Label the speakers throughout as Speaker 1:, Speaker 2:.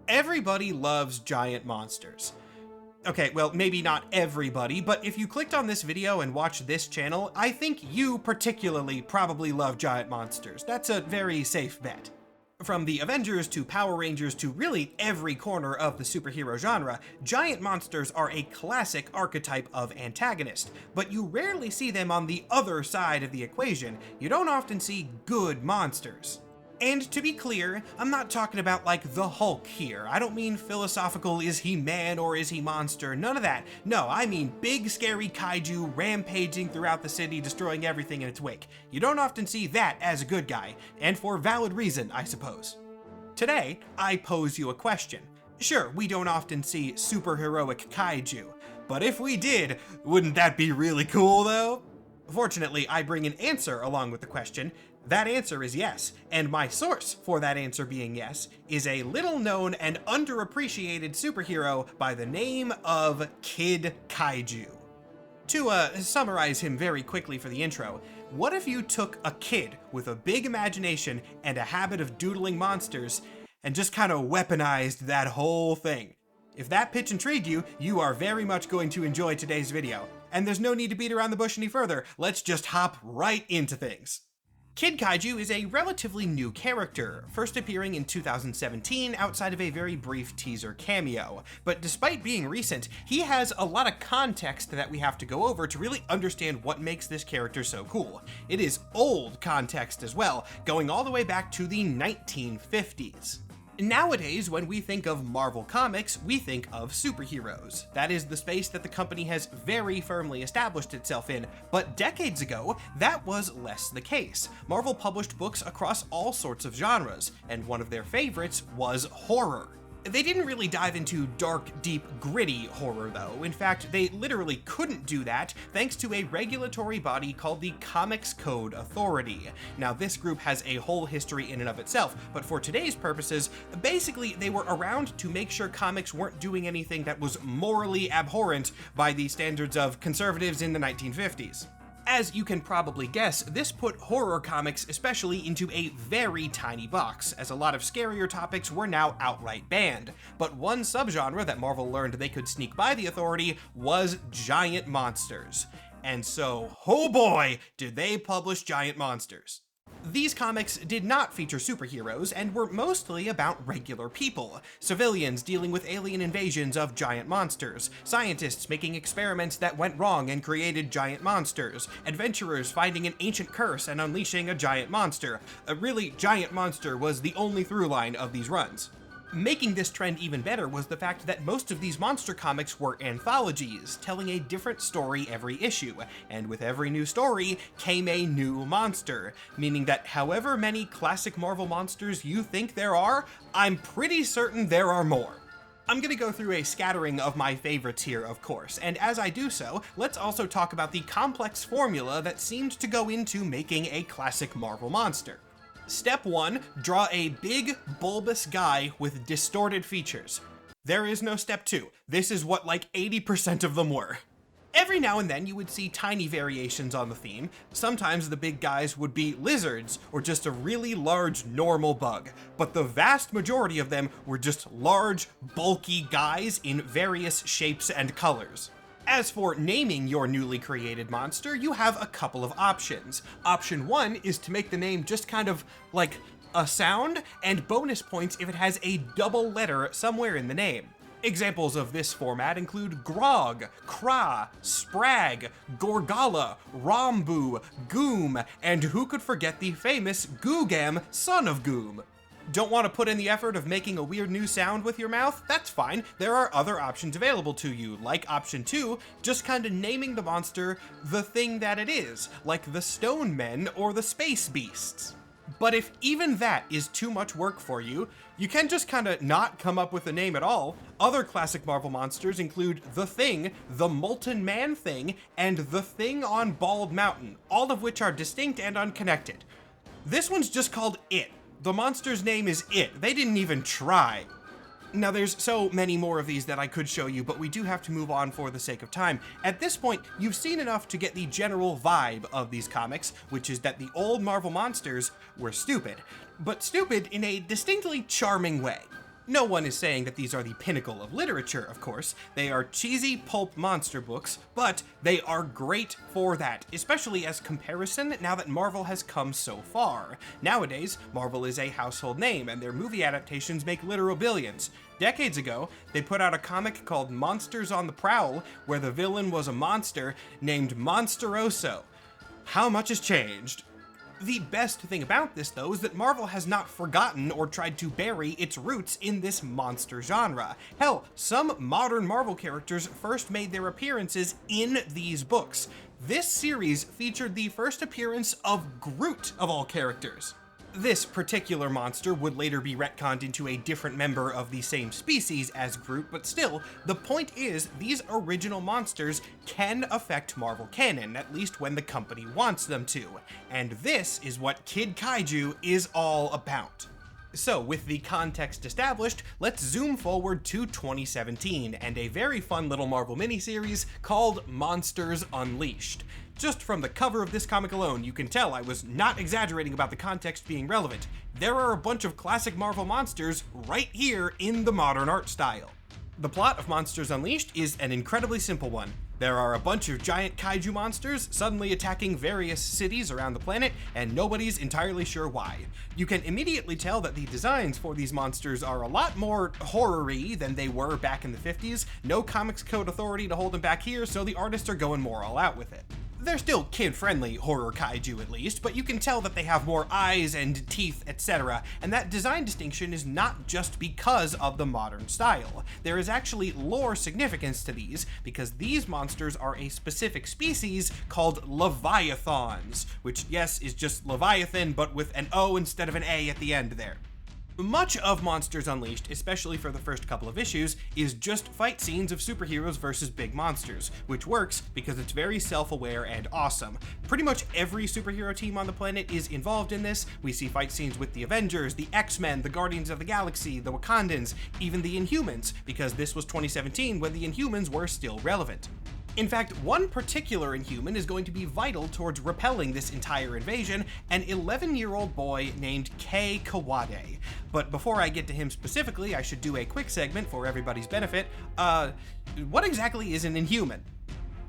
Speaker 1: Everybody loves giant monsters. Okay, well, maybe not everybody, but if you clicked on this video and watched this channel, I think you particularly probably love giant monsters. That's a very safe bet. From the Avengers to Power Rangers to really every corner of the superhero genre, giant monsters are a classic archetype of antagonist, but you rarely see them on the other side of the equation. You don't often see good monsters. And to be clear, I'm not talking about like the Hulk here. I don't mean philosophical, is he man or is he monster? None of that. No, I mean big scary kaiju rampaging throughout the city, destroying everything in its wake. You don't often see that as a good guy, and for valid reason, I suppose. Today, I pose you a question. Sure, we don't often see superheroic kaiju, but if we did, wouldn't that be really cool though? Fortunately, I bring an answer along with the question. That answer is yes, and my source for that answer being yes is a little known and underappreciated superhero by the name of Kid Kaiju. To summarize him very quickly for the intro, what if you took a kid with a big imagination and a habit of doodling monsters and just kind of weaponized that whole thing? If that pitch intrigued you, you are very much going to enjoy today's video, and there's no need to beat around the bush any further. Let's just hop right into things. Kid Kaiju is a relatively new character, first appearing in 2017 outside of a very brief teaser cameo. But despite being recent, he has a lot of context that we have to go over to really understand what makes this character so cool. It is old context as well, going all the way back to the 1950s. Nowadays, when we think of Marvel Comics, we think of superheroes. That is the space that the company has very firmly established itself in, but decades ago, that was less the case. Marvel published books across all sorts of genres, and one of their favorites was horror. They didn't really dive into dark, deep, gritty horror though. In fact, they literally couldn't do that thanks to a regulatory body called the Comics Code Authority. Now this group has a whole history in and of itself, but for today's purposes, basically they were around to make sure comics weren't doing anything that was morally abhorrent by the standards of conservatives in the 1950s. As you can probably guess, this put horror comics especially into a very tiny box, as a lot of scarier topics were now outright banned. But one subgenre that Marvel learned they could sneak by the authority was giant monsters. And so, oh boy, did they publish giant monsters. These comics did not feature superheroes and were mostly about regular people. Civilians dealing with alien invasions of giant monsters, scientists making experiments that went wrong and created giant monsters, adventurers finding an ancient curse and unleashing a giant monster. A really giant monster was the only through line of these runs. Making this trend even better was the fact that most of these monster comics were anthologies, telling a different story every issue, and with every new story came a new monster, meaning that however many classic Marvel monsters you think there are, I'm pretty certain there are more. I'm gonna go through a scattering of my favorites here, of course, and as I do so, let's also talk about the complex formula that seemed to go into making a classic Marvel monster. Step 1, draw a big, bulbous guy with distorted features. There is no step 2. This is what like 80% of them were. Every now and then you would see tiny variations on the theme. Sometimes the big guys would be lizards or just a really large normal bug, but the vast majority of them were just large, bulky guys in various shapes and colors. As for naming your newly created monster, you have a couple of options. Option 1 is to make the name just kind of like a sound, and bonus points if it has a double letter somewhere in the name. Examples of this format include Grog, Kra, Sprag, Gorgala, Rombu, Goom, and who could forget the famous Googam, son of Goom? Don't want to put in the effort of making a weird new sound with your mouth? That's fine. There are other options available to you, like option 2, just kind of naming the monster the thing that it is, like the Stone Men or the Space Beasts. But if even that is too much work for you, you can just kind of not come up with a name at all. Other classic Marvel monsters include The Thing, the Molten Man Thing, and The Thing on Bald Mountain, all of which are distinct and unconnected. This one's just called It. The monster's name is It. They didn't even try. Now there's so many more of these that I could show you, but we do have to move on for the sake of time. At this point, you've seen enough to get the general vibe of these comics, which is that the old Marvel monsters were stupid, but stupid in a distinctly charming way. No one is saying that these are the pinnacle of literature, of course. They are cheesy pulp monster books, but they are great for that, especially as comparison now that Marvel has come so far. Nowadays, Marvel is a household name, and their movie adaptations make literal billions. Decades ago, they put out a comic called Monsters on the Prowl, where the villain was a monster named Monsteroso. How much has changed? The best thing about this, though, is that Marvel has not forgotten or tried to bury its roots in this monster genre. Hell, some modern Marvel characters first made their appearances in these books. This series featured the first appearance of Groot, of all characters. This particular monster would later be retconned into a different member of the same species as Groot, but still, the point is, these original monsters can affect Marvel canon, at least when the company wants them to. And this is what Kid Kaiju is all about. So, with the context established, let's zoom forward to 2017 and a very fun little Marvel miniseries called Monsters Unleashed. Just from the cover of this comic alone, you can tell I was not exaggerating about the context being relevant. There are a bunch of classic Marvel monsters right here in the modern art style. The plot of Monsters Unleashed is an incredibly simple one. There are a bunch of giant kaiju monsters suddenly attacking various cities around the planet, and nobody's entirely sure why. You can immediately tell that the designs for these monsters are a lot more horror-y than they were back in the 50s. No Comics Code authority to hold them back here, so the artists are going more all out with it. They're still kid-friendly horror kaiju at least, but you can tell that they have more eyes and teeth, etc., and that design distinction is not just because of the modern style. There is actually lore significance to these, because these monsters are a specific species called Leviathans, which, yes, is just Leviathan, but with an O instead of an A at the end there. Much of Monsters Unleashed, especially for the first couple of issues, is just fight scenes of superheroes versus big monsters, which works because it's very self-aware and awesome. Pretty much every superhero team on the planet is involved in this. We see fight scenes with the Avengers, the X-Men, the Guardians of the Galaxy, the Wakandans, even the Inhumans, because this was 2017 when the Inhumans were still relevant. In fact, one particular Inhuman is going to be vital towards repelling this entire invasion, an 11-year-old boy named Kei Kawade. But before I get to him specifically, I should do a quick segment for everybody's benefit. What exactly is an Inhuman?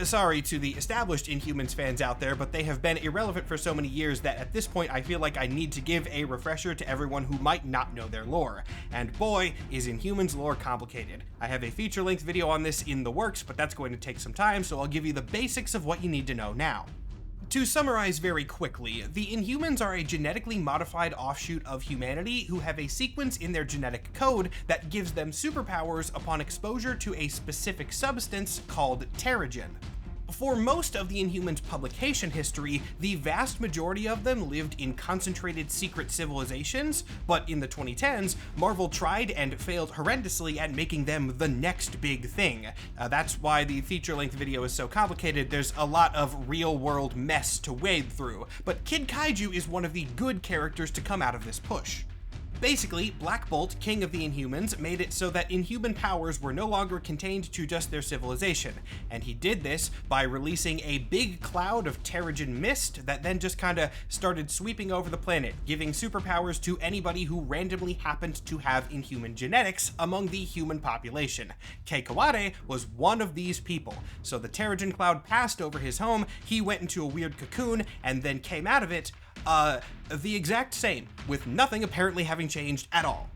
Speaker 1: Sorry to the established Inhumans fans out there, but they have been irrelevant for so many years that at this point I feel like I need to give a refresher to everyone who might not know their lore. And boy, is Inhumans lore complicated. I have a feature-length video on this in the works, but that's going to take some time, so I'll give you the basics of what you need to know now. To summarize very quickly, the Inhumans are a genetically modified offshoot of humanity who have a sequence in their genetic code that gives them superpowers upon exposure to a specific substance called Terrigen. For most of the Inhumans' publication history, the vast majority of them lived in concentrated secret civilizations, but in the 2010s, Marvel tried and failed horrendously at making them the next big thing. That's why the feature-length video is so complicated. There's a lot of real-world mess to wade through, but Kid Kaiju is one of the good characters to come out of this push. Basically, Black Bolt, king of the Inhumans, made it so that Inhuman powers were no longer contained to just their civilization, and he did this by releasing a big cloud of Terrigen mist that then just kinda started sweeping over the planet, giving superpowers to anybody who randomly happened to have Inhuman genetics among the human population. Kei Kawade was one of these people, so the Terrigen cloud passed over his home, he went into a weird cocoon, and then came out of it the exact same, with nothing apparently having changed at all.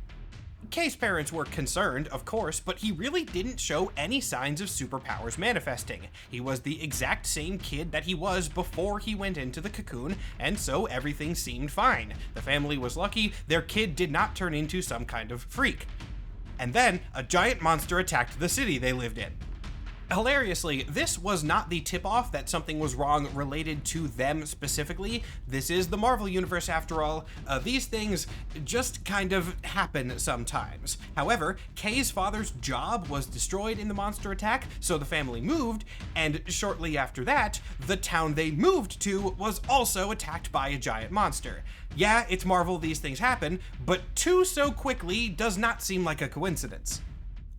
Speaker 1: Kei's parents were concerned, of course, but he really didn't show any signs of superpowers manifesting. He was the exact same kid that he was before he went into the cocoon, and so everything seemed fine. The family was lucky, their kid did not turn into some kind of freak. And then, a giant monster attacked the city they lived in. Hilariously, this was not the tip-off that something was wrong related to them specifically. This is the Marvel Universe after all. These things just kind of happen sometimes. However, Kei's father's job was destroyed in the monster attack, so the family moved, and shortly after that, the town they moved to was also attacked by a giant monster. Yeah, it's Marvel, these things happen, but two so quickly does not seem like a coincidence.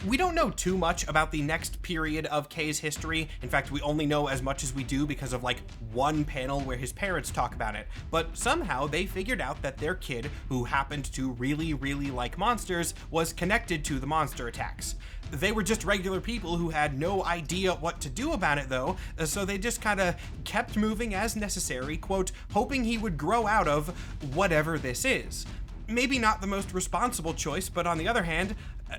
Speaker 1: We don't know too much about the next period of Kay's history. In fact, we only know as much as we do because of like one panel where his parents talk about it. But somehow they figured out that their kid, who happened to really like monsters, was connected to the monster attacks. They were just regular people who had no idea what to do about it though, so they just kind of kept moving as necessary, quote, hoping he would grow out of whatever this is. Maybe not the most responsible choice, but on the other hand,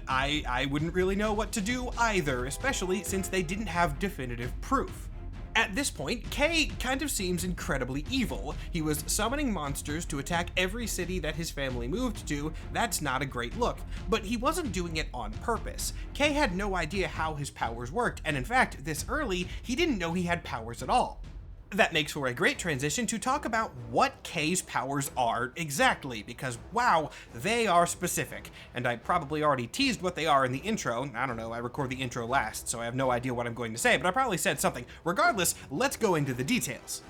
Speaker 1: I wouldn't really know what to do either, especially since they didn't have definitive proof. At this point, Kay kind of seems incredibly evil. He was summoning monsters to attack every city that his family moved to. That's not a great look, but he wasn't doing it on purpose. Kay had no idea how his powers worked, and in fact, this early, he didn't know he had powers at all. That makes for a great transition to talk about what Kay's powers are exactly, because wow, they are specific. And I probably already teased what they are in the intro. I don't know, I record the intro last, so I have no idea what I'm going to say, but I probably said something. Regardless, let's go into the details.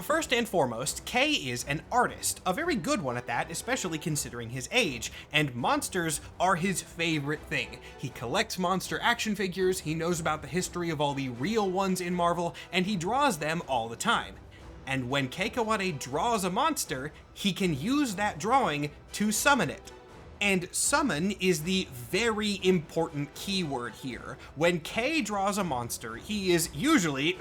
Speaker 1: First and foremost, Kay is an artist, a very good one at that, especially considering his age, and monsters are his favorite thing. He collects monster action figures, he knows about the history of all the real ones in Marvel, and he draws them all the time. And when Kei Kawade draws a monster, he can use that drawing to summon it. And summon is the very important keyword here. When Kay draws a monster, he is usually,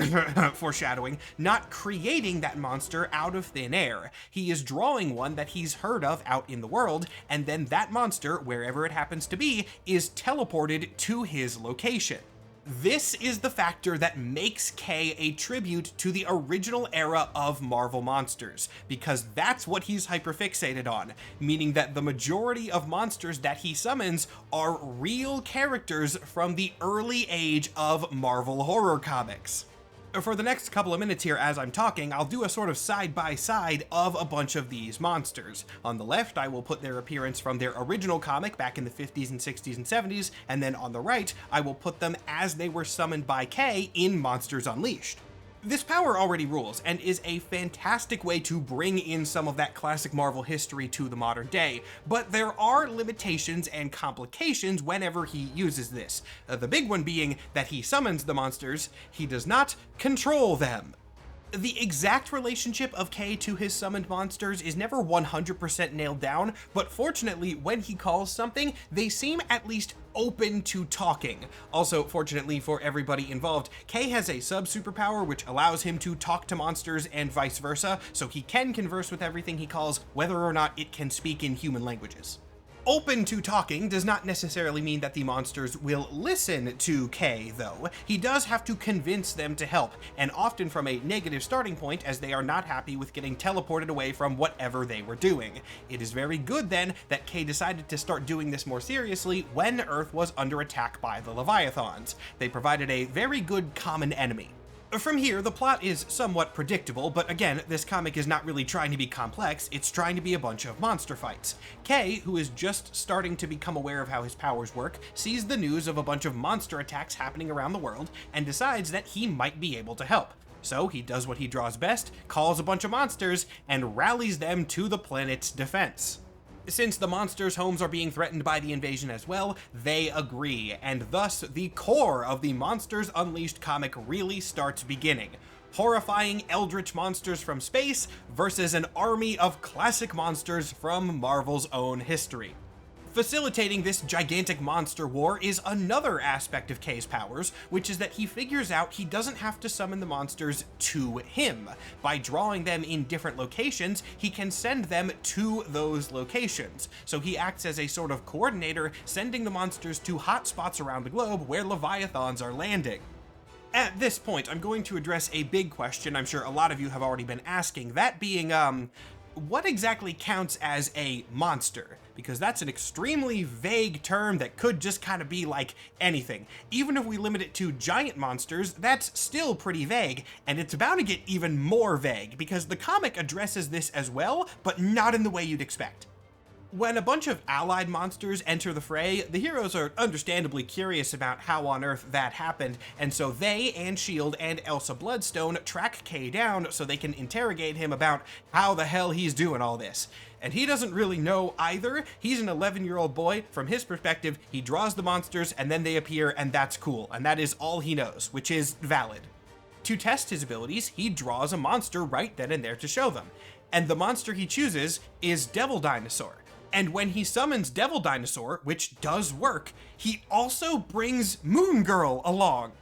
Speaker 1: foreshadowing, not creating that monster out of thin air. He is drawing one that he's heard of out in the world, and then that monster, wherever it happens to be, is teleported to his location. This is the factor that makes Kay a tribute to the original era of Marvel monsters, because that's what he's hyperfixated on, meaning that the majority of monsters that he summons are real characters from the early age of Marvel horror comics. For the next couple of minutes here as I'm talking, I'll do a sort of side-by-side of a bunch of these monsters. On the left, I will put their appearance from their original comic back in the 50s and 60s and 70s, and then on the right, I will put them as they were summoned by Kay in Monsters Unleashed. This power already rules, and is a fantastic way to bring in some of that classic Marvel history to the modern day, but there are limitations and complications whenever he uses this. The big one being that he summons the monsters, he does not control them. The exact relationship of Kay to his summoned monsters is never 100% nailed down, but fortunately, when he calls something, they seem at least open to talking. Also, fortunately for everybody involved, Kay has a sub-superpower which allows him to talk to monsters and vice versa, so he can converse with everything he calls, whether or not it can speak in human languages. Open to talking does not necessarily mean that the monsters will listen to Kay, though. He does have to convince them to help, and often from a negative starting point, as they are not happy with getting teleported away from whatever they were doing. It is very good then that Kay decided to start doing this more seriously when Earth was under attack by the Leviathans. They provided a very good common enemy. From here, the plot is somewhat predictable, but again, this comic is not really trying to be complex, it's trying to be a bunch of monster fights. Kay, who is just starting to become aware of how his powers work, sees the news of a bunch of monster attacks happening around the world, and decides that he might be able to help. So he does what he draws best, calls a bunch of monsters, and rallies them to the planet's defense. Since the monsters' homes are being threatened by the invasion as well, they agree, and thus the core of the Monsters Unleashed comic really starts beginning. Horrifying eldritch monsters from space versus an army of classic monsters from Marvel's own history. Facilitating this gigantic monster war is another aspect of Kay's powers, which is that he figures out he doesn't have to summon the monsters to him. By drawing them in different locations, he can send them to those locations. So he acts as a sort of coordinator, sending the monsters to hot spots around the globe where Leviathans are landing. At this point, I'm going to address a big question I'm sure a lot of you have already been asking, that being, what exactly counts as a monster? Because that's an extremely vague term that could just kind of be like anything. Even if we limit it to giant monsters, that's still pretty vague, and it's about to get even more vague, because the comic addresses this as well, but not in the way you'd expect. When a bunch of allied monsters enter the fray, the heroes are understandably curious about how on earth that happened, and so they and S.H.I.E.L.D. and Elsa Bloodstone track Kay down so they can interrogate him about how the hell he's doing all this. And he doesn't really know either. He's an 11-year-old boy. From his perspective, he draws the monsters and then they appear, and that's cool. And that is all he knows, which is valid. To test his abilities, he draws a monster right then and there to show them. And the monster he chooses is Devil Dinosaur. And when he summons Devil Dinosaur, which does work, he also brings Moon Girl along.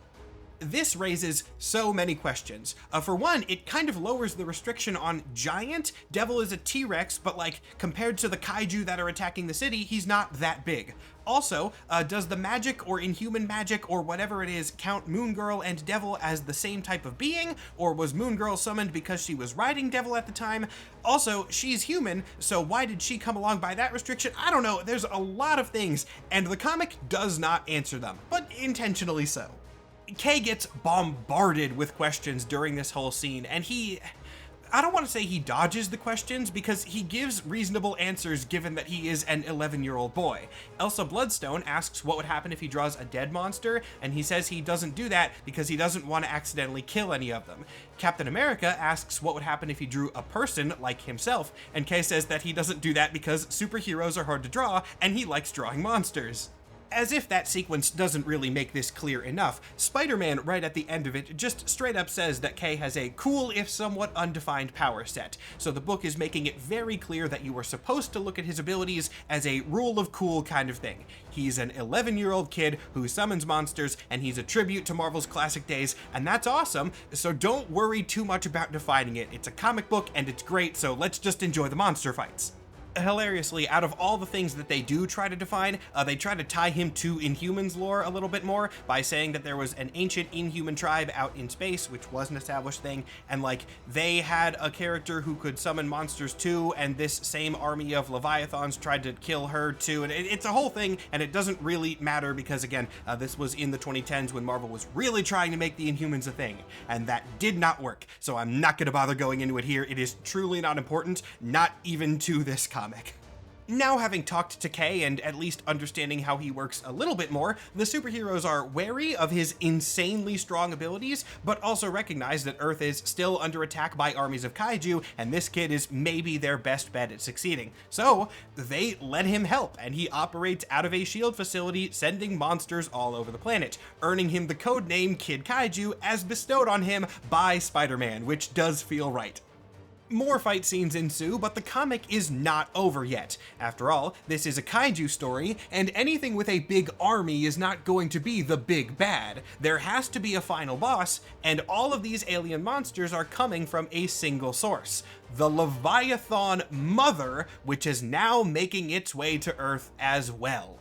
Speaker 1: This raises so many questions. For one, it kind of lowers the restriction on giant. Devil is a T-Rex, but like compared to the Kaiju that are attacking the city, he's not that big. Also, does the magic or inhuman magic or whatever it is count Moon Girl and Devil as the same type of being? Or was Moon Girl summoned because she was riding Devil at the time? Also, she's human, so why did she come along by that restriction? I don't know, there's a lot of things, and the comic does not answer them, but intentionally so. Kay gets bombarded with questions during this whole scene, and I don't want to say he dodges the questions because he gives reasonable answers given that he is an 11-year-old boy. Elsa Bloodstone asks what would happen if he draws a dead monster, and he says he doesn't do that because he doesn't want to accidentally kill any of them. Captain America asks what would happen if he drew a person like himself, and Kay says that he doesn't do that because superheroes are hard to draw, and he likes drawing monsters. As if that sequence doesn't really make this clear enough, Spider-Man right at the end of it just straight up says that Kay has a cool if somewhat undefined power set, so the book is making it very clear that you are supposed to look at his abilities as a rule of cool kind of thing. He's an 11-year-old kid who summons monsters, and he's a tribute to Marvel's classic days, and that's awesome, so don't worry too much about defining it. It's a comic book and it's great, so let's just enjoy the monster fights. Hilariously, out of all the things that they do try to define, they try to tie him to Inhumans lore a little bit more by saying that there was an ancient Inhuman tribe out in space, which was an established thing, and like they had a character who could summon monsters too, and this same army of Leviathans tried to kill her too, and it's a whole thing, and it doesn't really matter because again, this was in the 2010s when Marvel was really trying to make the Inhumans a thing, and that did not work, so I'm not going to bother going into it here. It is truly not important, not even to this comic. Now, having talked to Kay and at least understanding how he works a little bit more, the superheroes are wary of his insanely strong abilities, but also recognize that Earth is still under attack by armies of Kaiju, and this kid is maybe their best bet at succeeding. So they let him help, and he operates out of a S.H.I.E.L.D. facility, sending monsters all over the planet, earning him the codename Kid Kaiju as bestowed on him by Spider-Man, which does feel right. More fight scenes ensue, but the comic is not over yet. After all, this is a kaiju story, and anything with a big army is not going to be the big bad. There has to be a final boss, and all of these alien monsters are coming from a single source: the Leviathan Mother, which is now making its way to Earth as well.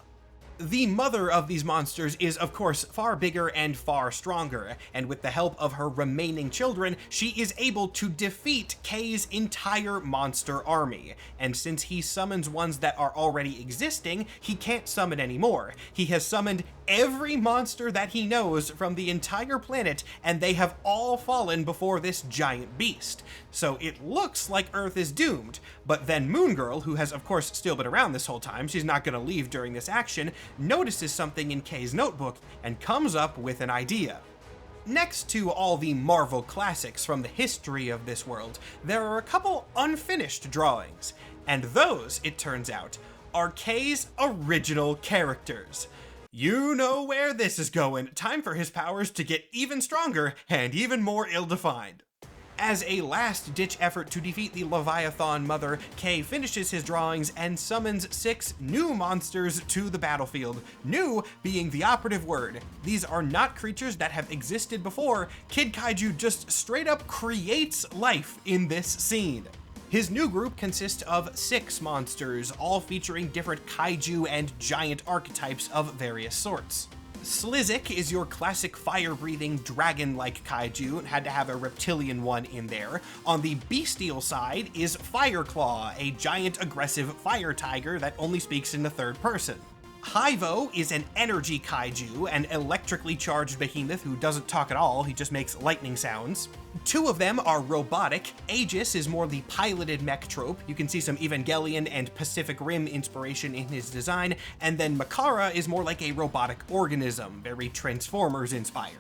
Speaker 1: The mother of these monsters is, of course, far bigger and far stronger, and with the help of her remaining children, she is able to defeat Kay's entire monster army. And since he summons ones that are already existing, he can't summon any more. He has summoned every monster that he knows from the entire planet, and they have all fallen before this giant beast. So it looks like Earth is doomed, but then Moon Girl, who has of course still been around this whole time, she's not gonna leave during this action, notices something in Kay's notebook and comes up with an idea. Next to all the Marvel classics from the history of this world, there are a couple unfinished drawings, and those, it turns out, are Kay's original characters. You know where this is going. Time for his powers to get even stronger and even more ill-defined. As a last-ditch effort to defeat the Leviathan Mother, Kay finishes his drawings and summons 6 new monsters to the battlefield. New being the operative word. These are not creatures that have existed before. Kid Kaiju just straight up creates life in this scene. His new group consists of 6 monsters, all featuring different kaiju and giant archetypes of various sorts. Slizik is your classic fire-breathing, dragon-like kaiju, and had to have a reptilian one in there. On the bestial side is Fireclaw, a giant aggressive fire tiger that only speaks in the third person. Hive is an energy kaiju, an electrically charged behemoth who doesn't talk at all, he just makes lightning sounds. Two of them are robotic. Aegis is more the piloted mech trope. You can see some Evangelion and Pacific Rim inspiration in his design. And then Makara is more like a robotic organism, very Transformers inspired.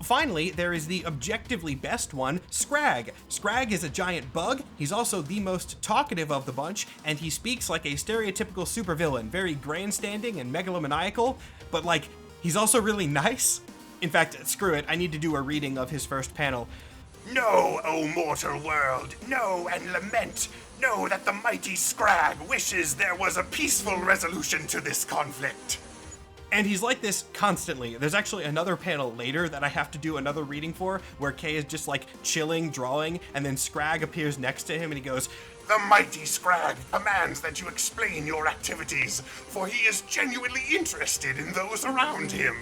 Speaker 1: Finally, there is the objectively best one, Scrag. Scrag is a giant bug, he's also the most talkative of the bunch, and he speaks like a stereotypical supervillain, very grandstanding and megalomaniacal, but like, he's also really nice. In fact, screw it, I need to do a reading of his first panel.
Speaker 2: Know, O mortal world, know and lament. Know that the mighty Scrag wishes there was a peaceful resolution to this conflict.
Speaker 1: And he's like this constantly. There's actually another panel later that I have to do another reading for, where Kay is just like chilling, drawing, and then Scrag appears next to him and he goes,
Speaker 2: "The mighty Scrag commands that you explain your activities, for he is genuinely interested in those around him."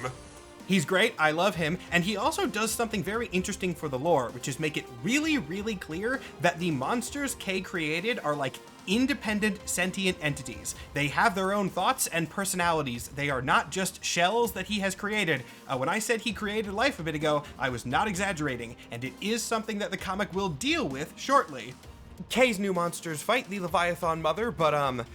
Speaker 1: He's great, I love him, and he also does something very interesting for the lore, which is make it really, really clear that the monsters Kay created are like independent sentient entities. They have their own thoughts and personalities. They are not just shells that he has created. When I said he created life a bit ago, I was not exaggerating, and it is something that the comic will deal with shortly. Kay's new monsters fight the Leviathan Mother, but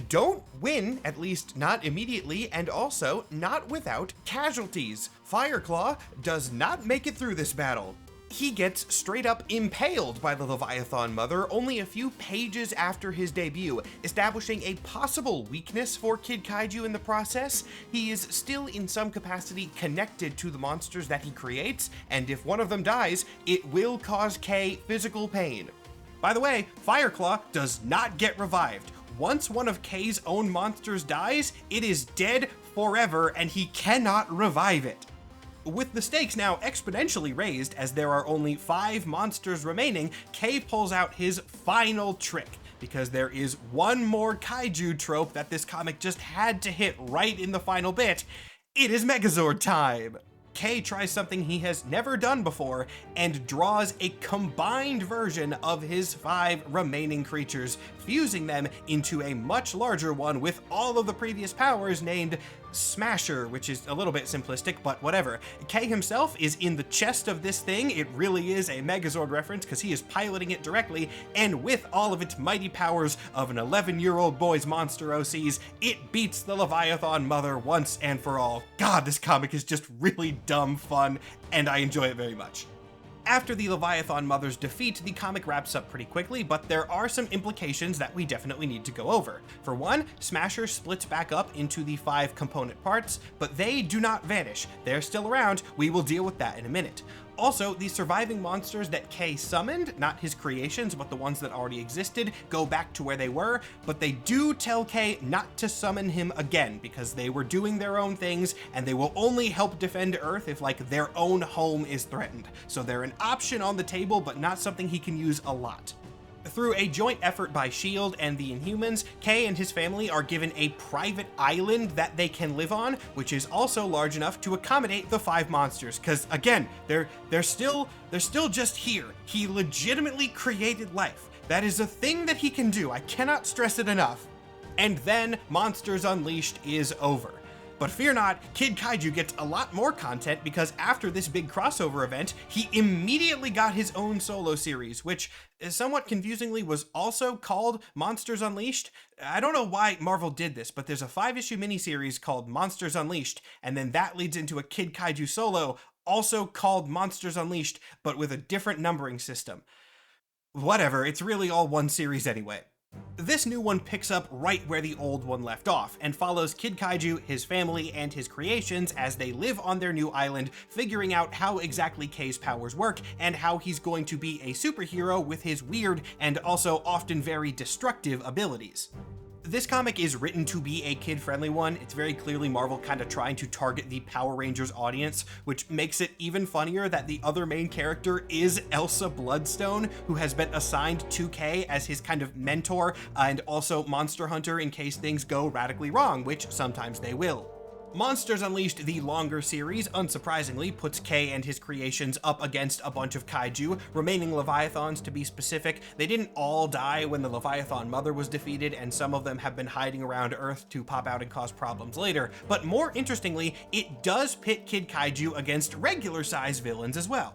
Speaker 1: don't win, at least not immediately, and also not without casualties. Fireclaw does not make it through this battle. He gets straight up impaled by the Leviathan Mother only a few pages after his debut, establishing a possible weakness for Kid Kaiju in the process. He is still in some capacity connected to the monsters that he creates, and if one of them dies, it will cause Kay physical pain. By the way, Fireclaw does not get revived. Once one of Kay's own monsters dies, it is dead forever and he cannot revive it. With the stakes now exponentially raised as there are only 5 monsters remaining, Kay pulls out his final trick, because there is one more kaiju trope that this comic just had to hit right in the final bit. It is Megazord time! Kay tries something he has never done before and draws a combined version of his 5 remaining creatures, fusing them into a much larger one with all of the previous powers named Smasher, which is a little bit simplistic, but whatever. Kay himself is in the chest of this thing. It really is a Megazord reference because he is piloting it directly, and with all of its mighty powers of an 11-year-old boy's monster OCs, it beats the Leviathan Mother once and for all. God, this comic is just really dumb fun, and I enjoy it very much. After the Leviathan Mother's defeat, the comic wraps up pretty quickly, but there are some implications that we definitely need to go over. For one, Smasher splits back up into the 5 component parts, but they do not vanish. They're still around. We will deal with that in a minute. Also, the surviving monsters that Kay summoned, not his creations, but the ones that already existed, go back to where they were, but they do tell Kay not to summon him again because they were doing their own things and they will only help defend Earth if like their own home is threatened. So they're an option on the table, but not something he can use a lot. Through a joint effort by S.H.I.E.L.D. and the Inhumans, Kay and his family are given a private island that they can live on, which is also large enough to accommodate the 5 monsters. Because again, they're still just here. He legitimately created life. That is a thing that he can do. I cannot stress it enough. And then Monsters Unleashed is over. But fear not, Kid Kaiju gets a lot more content because after this big crossover event, he immediately got his own solo series, which somewhat confusingly was also called Monsters Unleashed. I don't know why Marvel did this, but there's a 5-issue miniseries called Monsters Unleashed, and then that leads into a Kid Kaiju solo, also called Monsters Unleashed, but with a different numbering system. Whatever, it's really all one series anyway. This new one picks up right where the old one left off, and follows Kid Kaiju, his family, and his creations as they live on their new island, figuring out how exactly Kay's powers work, and how he's going to be a superhero with his weird and also often very destructive abilities. This comic is written to be a kid-friendly one. It's very clearly Marvel kind of trying to target the Power Rangers audience, which makes it even funnier that the other main character is Elsa Bloodstone, who has been assigned to Kay as his kind of mentor and also monster hunter in case things go radically wrong, which sometimes they will. Monsters Unleashed, the longer series, unsurprisingly, puts K and his creations up against a bunch of kaiju, remaining leviathans to be specific. They didn't all die when the leviathan mother was defeated, and some of them have been hiding around Earth to pop out and cause problems later. But more interestingly, it does pit Kid Kaiju against regular-sized villains as well.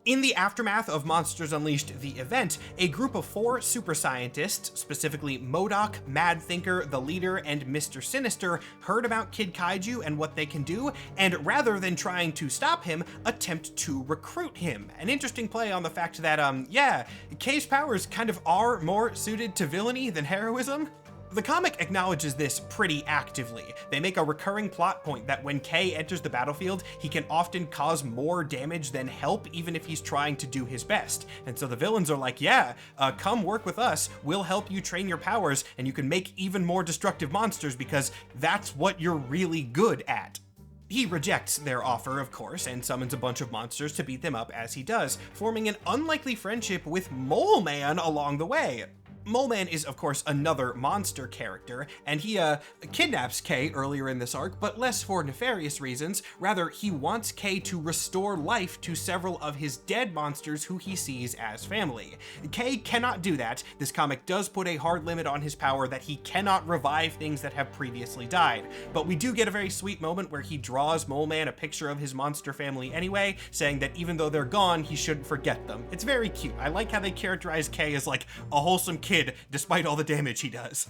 Speaker 1: In the aftermath of Monsters Unleashed, the event, a group of 4 super scientists, specifically MODOK, Mad Thinker, the Leader, and Mr. Sinister, heard about Kid Kaiju and what they can do, and rather than trying to stop him, attempt to recruit him. An interesting play on the fact that, yeah, K's powers kind of are more suited to villainy than heroism. The comic acknowledges this pretty actively. They make a recurring plot point that when K enters the battlefield, he can often cause more damage than help, even if he's trying to do his best. And so the villains are like, yeah, come work with us, we'll help you train your powers, and you can make even more destructive monsters because that's what you're really good at. He rejects their offer, of course, and summons a bunch of monsters to beat them up as he does, forming an unlikely friendship with Mole Man along the way. Mole Man is, of course, another monster character, and he kidnaps K earlier in this arc, but less for nefarious reasons. Rather, he wants K to restore life to several of his dead monsters who he sees as family. K cannot do that. This comic does put a hard limit on his power that he cannot revive things that have previously died, but we do get a very sweet moment where he draws Mole Man a picture of his monster family anyway, saying that even though they're gone, he shouldn't forget them. It's very cute. I like how they characterize K as like a wholesome kid despite all the damage he does.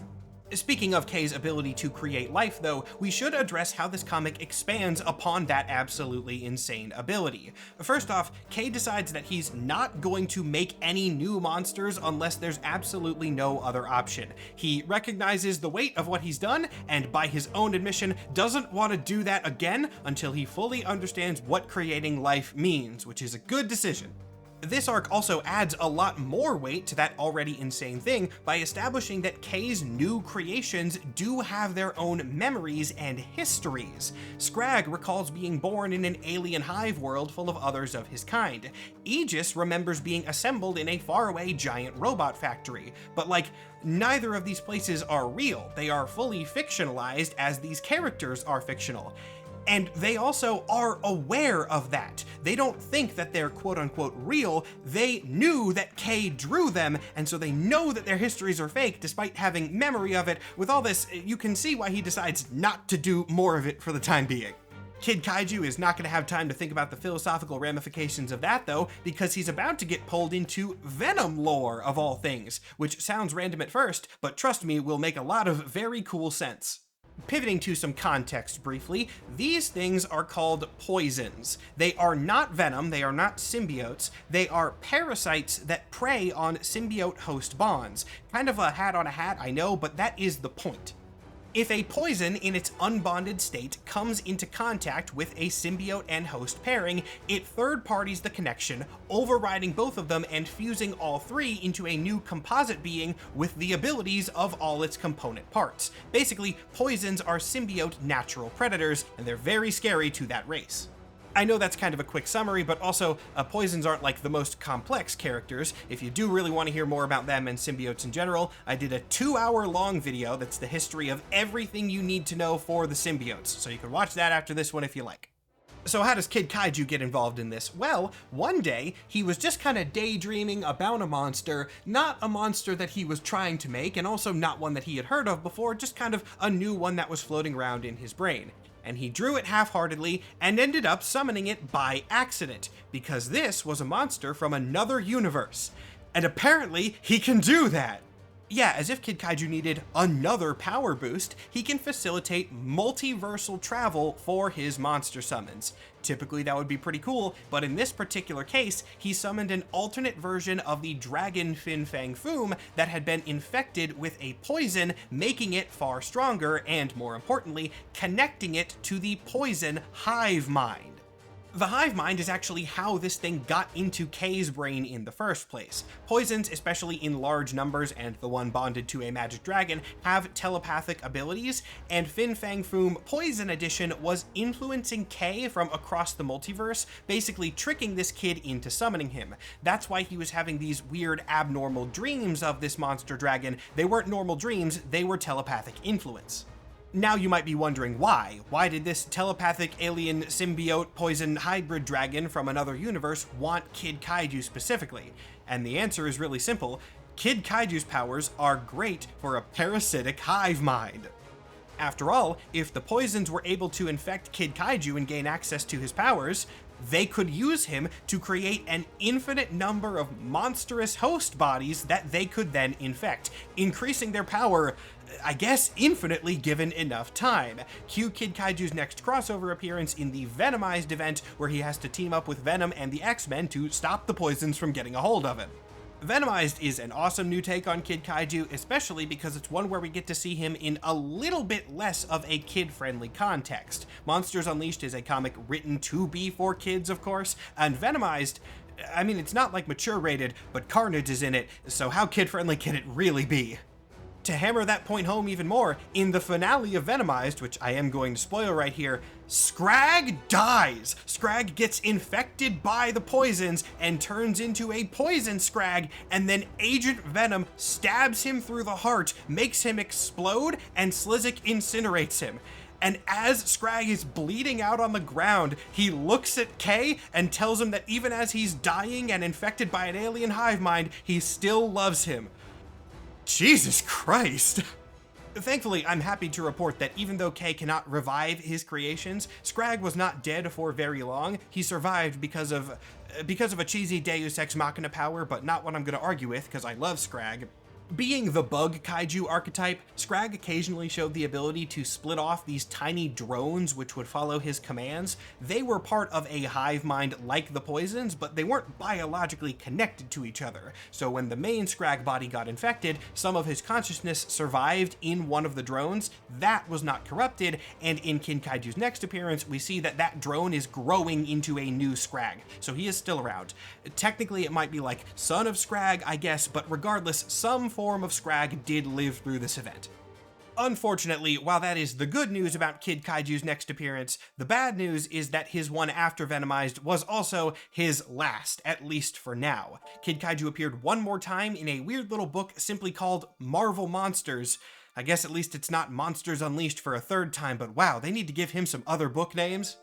Speaker 1: Speaking of K's ability to create life, though, we should address how this comic expands upon that absolutely insane ability. First off, K decides that he's not going to make any new monsters unless there's absolutely no other option. He recognizes the weight of what he's done, and by his own admission, doesn't want to do that again until he fully understands what creating life means, which is a good decision. This arc also adds a lot more weight to that already insane thing by establishing that K's new creations do have their own memories and histories. Scrag recalls being born in an alien hive world full of others of his kind. Aegis remembers being assembled in a faraway giant robot factory, but like, neither of these places are real. They are fully fictionalized as these characters are fictional. And they also are aware of that. They don't think that they're quote-unquote real. They knew that K drew them, and so they know that their histories are fake despite having memory of it. With all this, you can see why he decides not to do more of it for the time being. Kid Kaiju is not going to have time to think about the philosophical ramifications of that, though, because he's about to get pulled into Venom lore, of all things, which sounds random at first, but trust me, will make a lot of very cool sense. Pivoting to some context briefly, these things are called poisons. They are not venom, they are not symbiotes, they are parasites that prey on symbiote-host bonds. Kind of a hat on a hat, I know, but that is the point. If a poison in its unbonded state comes into contact with a symbiote and host pairing, it third-parties the connection, overriding both of them and fusing all three into a new composite being with the abilities of all its component parts. Basically, poisons are symbiote natural predators, and they're very scary to that race. I know that's kind of a quick summary, but also poisons aren't like the most complex characters. If you do really want to hear more about them and symbiotes in general, I did a 2-hour-long video that's the history of everything you need to know for the symbiotes, so you can watch that after this one if you like. So how does Kid Kaiju get involved in this? Well, one day, he was just kind of daydreaming about a monster, not a monster that he was trying to make, and also not one that he had heard of before, just kind of a new one that was floating around in his brain. And he drew it half-heartedly and ended up summoning it by accident, because this was a monster from another universe. And apparently, he can do that! Yeah, as if Kid Kaiju needed another power boost, he can facilitate multiversal travel for his monster summons. Typically that would be pretty cool, but in this particular case, he summoned an alternate version of the dragon Fin Fang Foom that had been infected with a poison, making it far stronger, and more importantly, connecting it to the poison Hive Mind. The hive mind is actually how this thing got into K's brain in the first place. Poisons, especially in large numbers and the one bonded to a magic dragon, have telepathic abilities, and Fin Fang Foom Poison Edition was influencing K from across the multiverse, basically tricking this kid into summoning him. That's why he was having these weird abnormal dreams of this monster dragon. They weren't normal dreams, they were telepathic influence. Now you might be wondering why. Why did this telepathic alien symbiote poison hybrid dragon from another universe want Kid Kaiju specifically? And the answer is really simple. Kid Kaiju's powers are great for a parasitic hive mind. After all, if the poisons were able to infect Kid Kaiju and gain access to his powers, they could use him to create an infinite number of monstrous host bodies that they could then infect, increasing their power, I guess, infinitely given enough time. Cue Kid Kaiju's next crossover appearance in the Venomized event, where he has to team up with Venom and the X-Men to stop the poisons from getting a hold of him. Venomized is an awesome new take on Kid Kaiju, especially because it's one where we get to see him in a little bit less of a kid-friendly context. Monsters Unleashed is a comic written to be for kids, of course, and Venomized, I mean, it's not like mature rated, but Carnage is in it, so how kid-friendly can it really be? To hammer that point home even more, in the finale of Venomized, which I am going to spoil right here, Scrag dies! Scrag gets infected by the poisons and turns into a poison Scrag, and then Agent Venom stabs him through the heart, makes him explode, and Slizik incinerates him. And as Scrag is bleeding out on the ground, he looks at Kay and tells him that even as he's dying and infected by an alien hive mind, he still loves him. Jesus Christ! Thankfully, I'm happy to report that even though Kay cannot revive his creations, Scrag was not dead for very long. He survived because of a cheesy Deus Ex Machina power, but not what I'm going to argue with, because I love Scrag. Being the bug kaiju archetype, Scrag occasionally showed the ability to split off these tiny drones which would follow his commands. They were part of a hive mind like the poisons, but they weren't biologically connected to each other. So when the main Scrag body got infected, some of his consciousness survived in one of the drones. That was not corrupted, and in Kid Kaiju's next appearance, we see that that drone is growing into a new Scrag. So he is still around. Technically, it might be like son of Scrag, I guess, but regardless, some form of Scrag did live through this event. Unfortunately, while that is the good news about Kid Kaiju's next appearance, the bad news is that his one after Venomized was also his last, at least for now. Kid Kaiju appeared one more time in a weird little book simply called Marvel Monsters. I guess at least it's not Monsters Unleashed for a third time, but wow, they need to give him some other book names.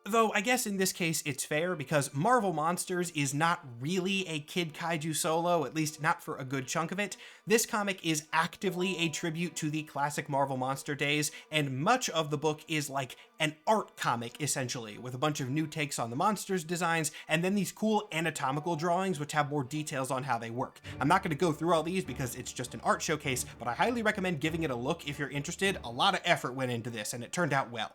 Speaker 1: Though I guess in this case it's fair because Marvel Monsters is not really a Kid Kaiju solo, at least not for a good chunk of it. This comic is actively a tribute to the classic Marvel Monster days, and much of the book is like an art comic essentially, with a bunch of new takes on the monsters designs, and then these cool anatomical drawings which have more details on how they work. I'm not going to go through all these because it's just an art showcase, but I highly recommend giving it a look if you're interested. A lot of effort went into this, and it turned out well.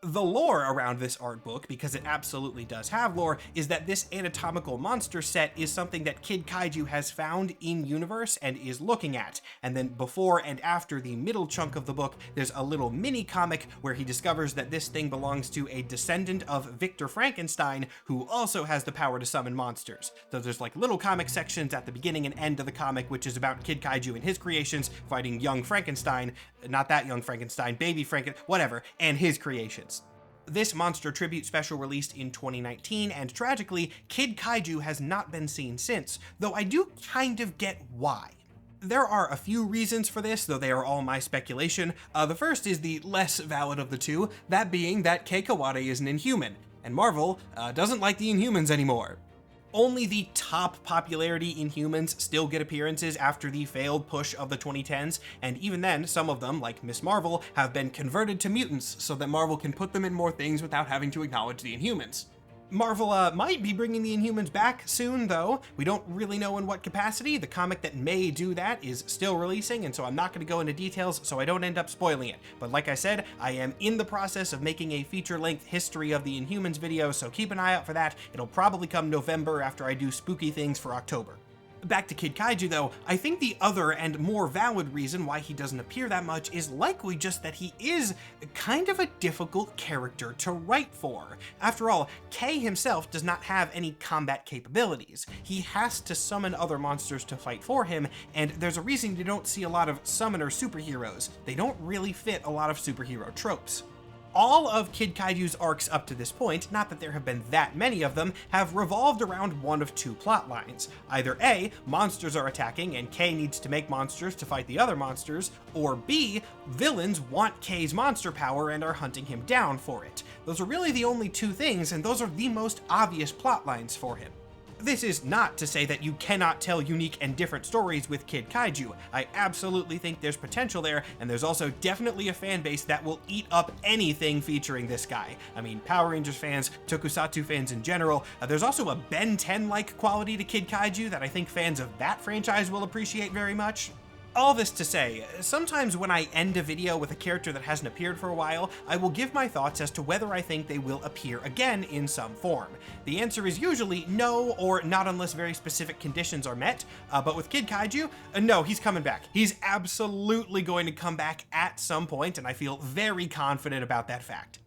Speaker 1: The lore around this art book, because it absolutely does have lore, is that this anatomical monster set is something that Kid Kaiju has found in universe and is looking at. And then before and after the middle chunk of the book, there's a little mini comic where he discovers that this thing belongs to a descendant of Victor Frankenstein, who also has the power to summon monsters. So there's like little comic sections at the beginning and end of the comic, which is about Kid Kaiju and his creations fighting young Frankenstein, not that young Frankenstein, baby Frankenstein, whatever, and his creations. This monster tribute special released in 2019, and tragically, Kid Kaiju has not been seen since, though I do kind of get why. There are a few reasons for this, though they are all my speculation. The first is the less valid of the two, that being that Kei Kawade is an Inhuman, and Marvel doesn't like the Inhumans anymore. Only the top popularity Inhumans still get appearances after the failed push of the 2010s, and even then, some of them, like Ms. Marvel, have been converted to mutants so that Marvel can put them in more things without having to acknowledge the Inhumans. Marvel might be bringing the Inhumans back soon, though. We don't really know in what capacity. The comic that may do that is still releasing, and so I'm not going to go into details so I don't end up spoiling it. But like I said, I am in the process of making a feature-length history of the Inhumans video, so keep an eye out for that. It'll probably come November after I do spooky things for October. Back to Kid Kaiju though, I think the other and more valid reason why he doesn't appear that much is likely just that he is kind of a difficult character to write for. After all, Kay himself does not have any combat capabilities. He has to summon other monsters to fight for him, and there's a reason you don't see a lot of summoner superheroes. They don't really fit a lot of superhero tropes. All of Kid Kaiju's arcs up to this point, not that there have been that many of them, have revolved around one of two plot lines. Either A, monsters are attacking and K needs to make monsters to fight the other monsters, or B, villains want K's monster power and are hunting him down for it. Those are really the only two things, and those are the most obvious plot lines for him. This is not to say that you cannot tell unique and different stories with Kid Kaiju. I absolutely think there's potential there, and there's also definitely a fan base that will eat up anything featuring this guy. I mean, Power Rangers fans, Tokusatsu fans in general. There's also a Ben 10-like quality to Kid Kaiju that I think fans of that franchise will appreciate very much. All this to say, sometimes when I end a video with a character that hasn't appeared for a while, I will give my thoughts as to whether I think they will appear again in some form. The answer is usually no, or not unless very specific conditions are met, but with Kid Kaiju, no, he's coming back. He's absolutely going to come back at some point, and I feel very confident about that fact.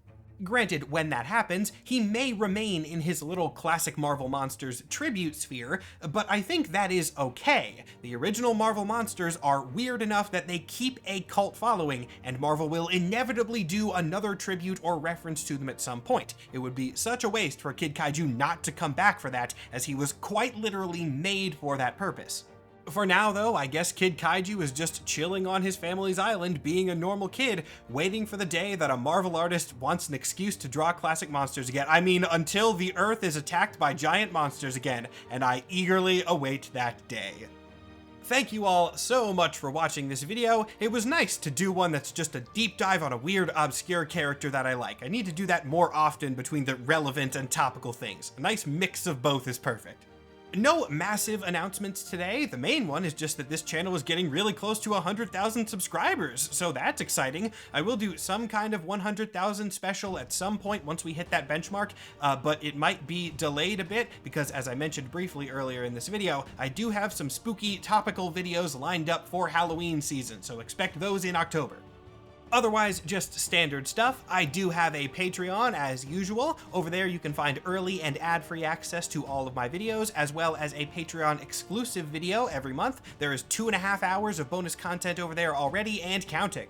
Speaker 1: Granted, when that happens, he may remain in his little classic Marvel Monsters tribute sphere, but I think that is okay. The original Marvel Monsters are weird enough that they keep a cult following, and Marvel will inevitably do another tribute or reference to them at some point. It would be such a waste for Kid Kaiju not to come back for that, as he was quite literally made for that purpose. For now, though, I guess Kid Kaiju is just chilling on his family's island, being a normal kid, waiting for the day that a Marvel artist wants an excuse to draw classic monsters again. I mean, until the Earth is attacked by giant monsters again, and I eagerly await that day. Thank you all so much for watching this video. It was nice to do one that's just a deep dive on a weird, obscure character that I like. I need to do that more often between the relevant and topical things. A nice mix of both is perfect. No massive announcements today. The main one is just that this channel is getting really close to 100,000 subscribers, so that's exciting. I will do some kind of 100,000 special at some point once we hit that benchmark, but it might be delayed a bit because, as I mentioned briefly earlier in this video, I do have some spooky topical videos lined up for Halloween season, so expect those in October. Otherwise, just standard stuff. I do have a Patreon as usual. Over there you can find early and ad-free access to all of my videos, as well as a Patreon exclusive video every month. There is 2.5 hours of bonus content over there already and counting.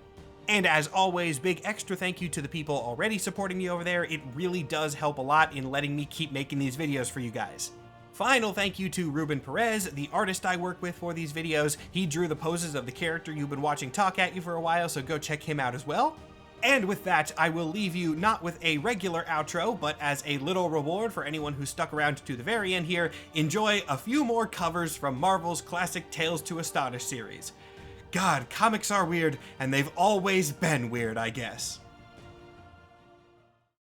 Speaker 1: And as always, big extra thank you to the people already supporting me over there. It really does help a lot in letting me keep making these videos for you guys. Final thank you to Ruben Perez, the artist I work with for these videos. He drew the poses of the character you've been watching talk at you for a while, so go check him out as well. And with that, I will leave you not with a regular outro, but as a little reward for anyone who stuck around to the very end here, enjoy a few more covers from Marvel's classic Tales to Astonish series. God, comics are weird, and they've always been weird, I guess.